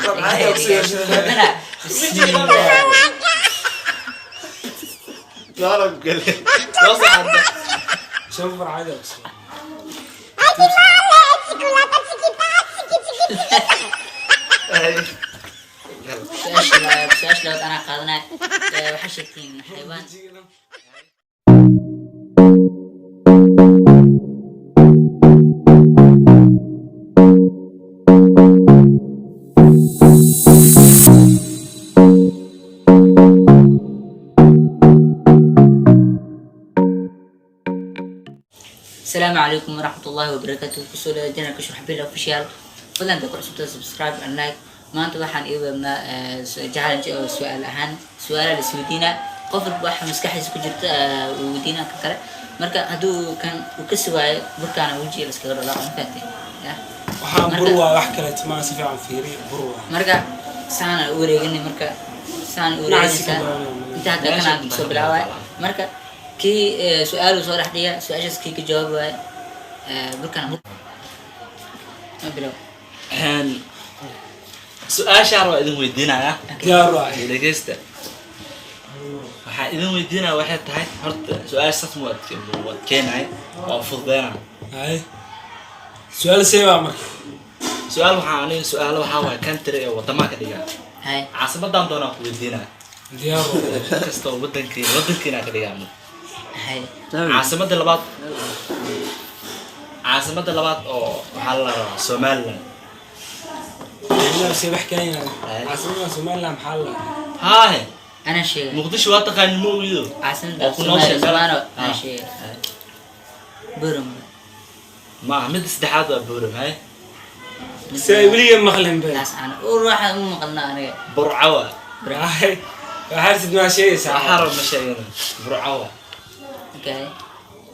معايا وصير لا لا قال وصل عندك شوف عادي بس بس لو أنا قادنا وحشتين حيوان. السلام عليكم ورحمة الله وبركاته. كسولة جنرال كشرح بيلا اوفيشال. فضلا تقول سبت سبسكرايب and like. ما أنت waxaan ii wadnaa jahal su'aal ahaan su'aalaha la isweydiina qof walba waxa maskaxdiisa ku jirta uu weydiina ka kale marka haduu kan uu ka suwaayo burkaan wajiga iskaga dhalaaqo faatay waxaan burwa wax kale timaan si fiican fiiri burwa marka saana u wareegani marka saana u wareegaysa inta hadda kana soo bilaaway marka ki su'aal soo dhaxdiya su'aashaas ki ka jawaab waay burkaan ma bilaw سؤال شعر وإذن ويدينا يا راعي دقيستا waxaa idin weydiinaa waxay tahay horta su'aal sax mu adkeenay oo fududeena hay su'aal seeba marka su'aal waxa waa country ee wadama ka dhiga hay caasimadan doona ku weydiinaa diyaaro kasta wadankeena ka dhigaano hay caasimada labaad oo waxa la rabaa Soomaaliland أنا بسيبح كاين عاصمة سومالي محل هاي أنا شيء مقدش وقت كان مو يدو عاصمة سومالي أنا شيء برم ما عمد استحاد برم هاي سايبلي مخلين بي ناس أنا وروح مقلنا أنا برعوة هاي حارس ما شيء سحر مشاينا برعوة اوكي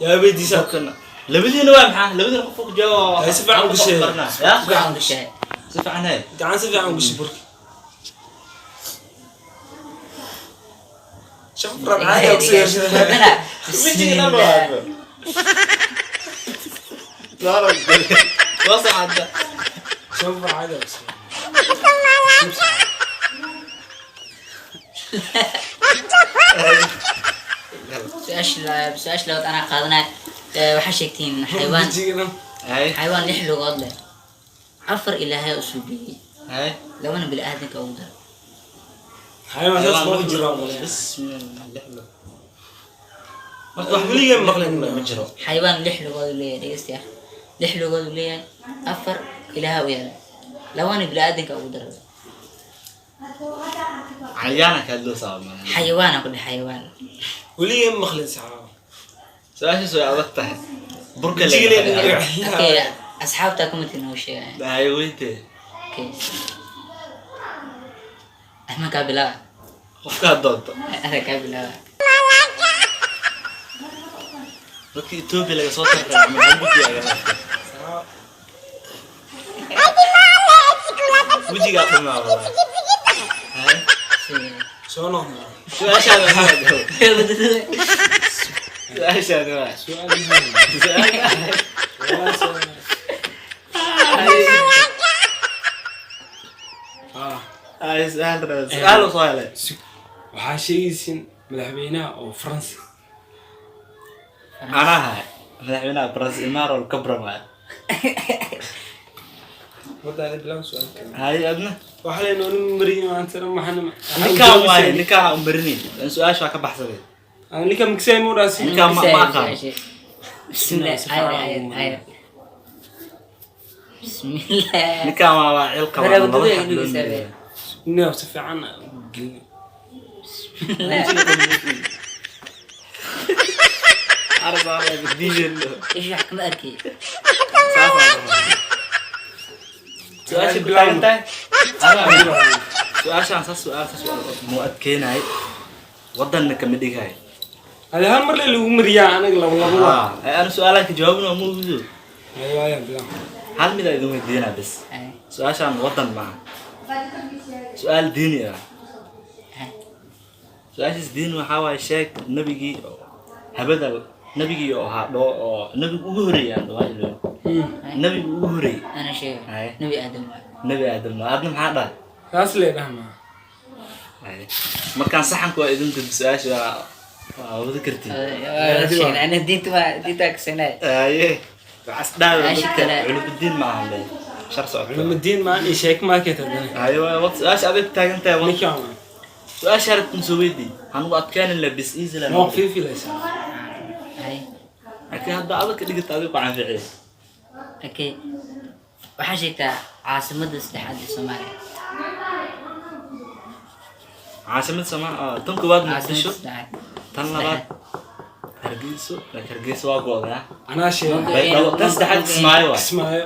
يا بيدي سكنا لبدي نوام ها لبدي نقفوك جوا سفع عن قشة يا سفع عن قشة سفع عن هاي تعال سفع عن قشة برك شوف معايا وصير لا لا وصل عندك شوف عادي بس سؤال لو أنا قادنا وحشتين حيوان لح لغات له عفر إلى هاي أسلوبية هاي لو أنا بالأهل كأوضر حيوان ما بجرا بسم الله لحلو ما مخلين مجرى حيوان لح لغات له ديست يا لح لغات له عفر إلى هاي ويانا لو أنا بالأهل كأوضر عيانك هدو صعب حيوان أقول حيوان وليه مخلين ساعة سؤال أضغطه بركة أوكي أصحاب تاكم تنو شيء هاي وينتي أوكي أحنا كابلا خفك الضغط أنا كابلا لكن توبي لك صوتك من قلبك يا جماعة وجهي قاطع معه هاي شلون شو عشان هذا عشان سؤال وصايله waxaa sheegaysin madaxweynaha oo Faransi أنا مدحونا برز إمارة الكبرى معه وده بلان سؤال كمان هاي أدنى waxaa la inoo mariyay maanta ma xanama نكا واي نكا أمبرني لأن سؤال شو أكبر حسبي ninka miksay mu raasi نكا ما قام بسم الله آية بسم الله نكا ما عيل كمان مرة بدو يجي يسوي inuu si fiican عرض على الدين إيش يحكم أركي سؤال بلان أنت سؤال مؤكد هاي وضعنا كمديك هاي هذا هم اللي مريا أنا قلنا والله أنا سؤالك جوابنا مو بدو أيوة يا بلان هل ميدا يدوم الدين بس سؤال عشان وطن معه سؤال ديني سؤال دين وحاول شيك نبيجي هبدل نبيجي أو نبي أهوري يعني nabi ugu horeeyay أنا شيء هاي. نبي آدم nabi aadam aadna maxaa dhahay taas leedhahma markaan saxanku waa idin dib su-aasha waa wada kartiin أنا ديت أكسنة aye waxaas dhaaway Ashi kale. culubudiin ma ahan be shar socota culumaddiin maan ii sheeg market haddana aye waa su-aasha adag taagan tahay waa ninkaan su-aasha rabtin soo weydii hanugu adkaanin la bis easy la nooq fiifilaysaa هاي laakiin hadda adag ka dhigata adiga ku canficiye أوكي وحشيك عاصمة السلاحات الصومالية caasimad Soomaa tan koowaad عاصمة muqdisho السلاحات tan labaad hargeyso hargeyso waa gooda anaa sheeg tan saddexaad kismaayo waa kismaayo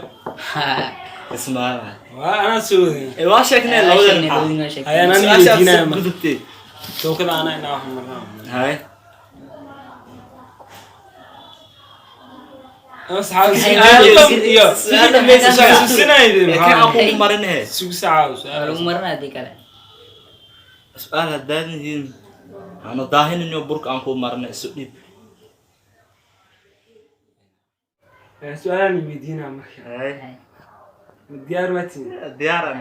kismaayo waa anaa soo wadaya waa sheegnay labadan maxaa Ayaan aniga su-aashaas weydiinaya ma gudubtay tookada anaa inaa wax marnaa hay kan aku kemarin soal haddaan yihiin aanu daahinayo burka aan ku marnay isu dhib su-aalaan weydiinaa marka ma diyaar maatiin diyaaran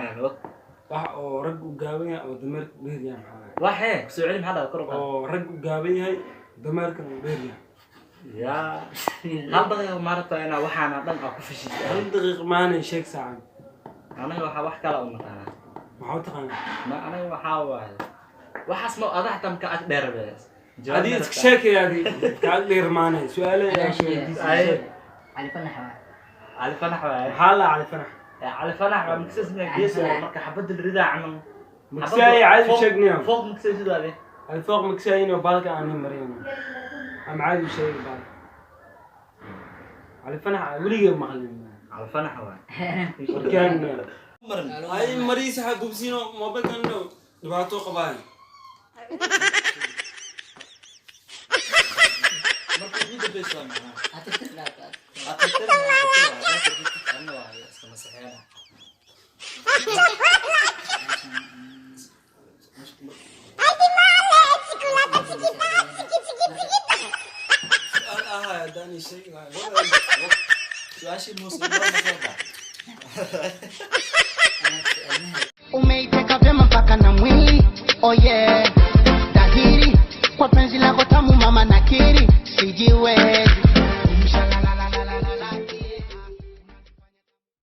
wax oo rag u gaaban yahay oo dameerka u dheer yahay maxaa waxee soo celi maxaa dhaca kor u qaad oo rag u gaaban yahay dameerkana u dheer yahay yaa hal daqiiqo maarata inaa waxaana dhan aa ku fashista hal daqiiq maana sheeg saacan anaga waxaa wax kala u naqaanaa maxaa u taqaanaa ma anaga waxaa waaye waxaas ma adaa xataa maka ag dheer bees adii iska sheekay adii kaa dheer maanay su-aalaha علي فنح cali fanax waaye maxaa la cali fanax cali fanax waa maksasna gees marka xabada ridaa camal maksaayi caadi sheegniya fooq maksay sidaade alfooq maksaayin oo baalka aan mariyana ama caadi sheegay baalka cali fanax weligay maqlin cali fanax waaye warkaan maran ay mariisa xagubsiino mobilkan dhibaato qabaan marka ugu dambeysa macnaha su-aashii muuslim